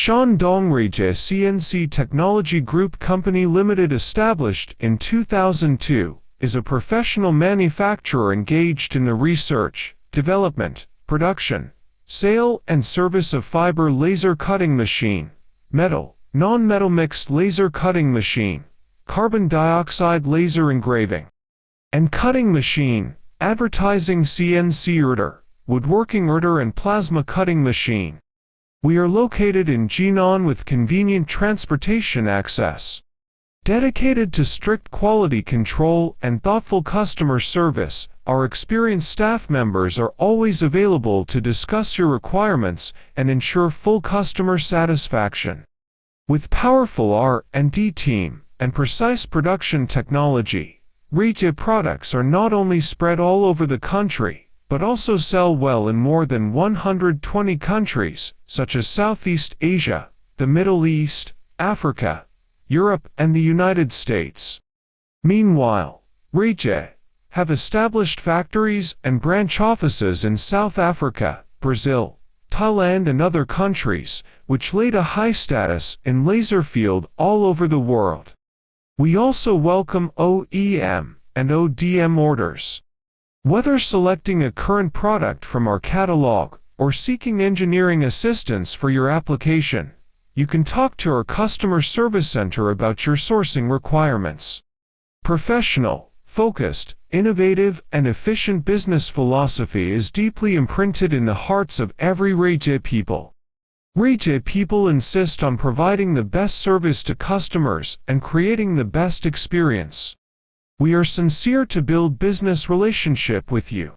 Shandong Zoe-Ruijie CNC Technology Group Company Limited, established in 2002, is a professional manufacturer engaged in the research, development, production, sale and service of fiber laser cutting machine, metal, non-metal mixed laser cutting machine, carbon dioxide laser engraving and cutting machine, advertising CNC router, woodworking router and plasma cutting machine. We are located in Jinan with convenient transportation access. Dedicated to strict quality control and thoughtful customer service, our experienced staff members are always available to discuss your requirements and ensure full customer satisfaction. With powerful R&D team and precise production technology, Zoe-Ruijie products are not only spread all over the country, but also sell well in more than 120 countries, such as Southeast Asia, the Middle East, Africa, Europe and the United States. Meanwhile, Zoe-Ruijie have established factories and branch offices in South Africa, Brazil, Thailand and other countries, which laid a high status in laser field all over the world. We also welcome OEM and ODM orders. Whether selecting a current product from our catalog or seeking engineering assistance for your application, you can talk to our customer service center about your sourcing requirements. Professional, focused, innovative, and efficient business philosophy is deeply imprinted in the hearts of every Zoe-Ruijie people. Zoe-Ruijie people insist on providing the best service to customers and creating the best experience. We are sincere to build business relationship with you.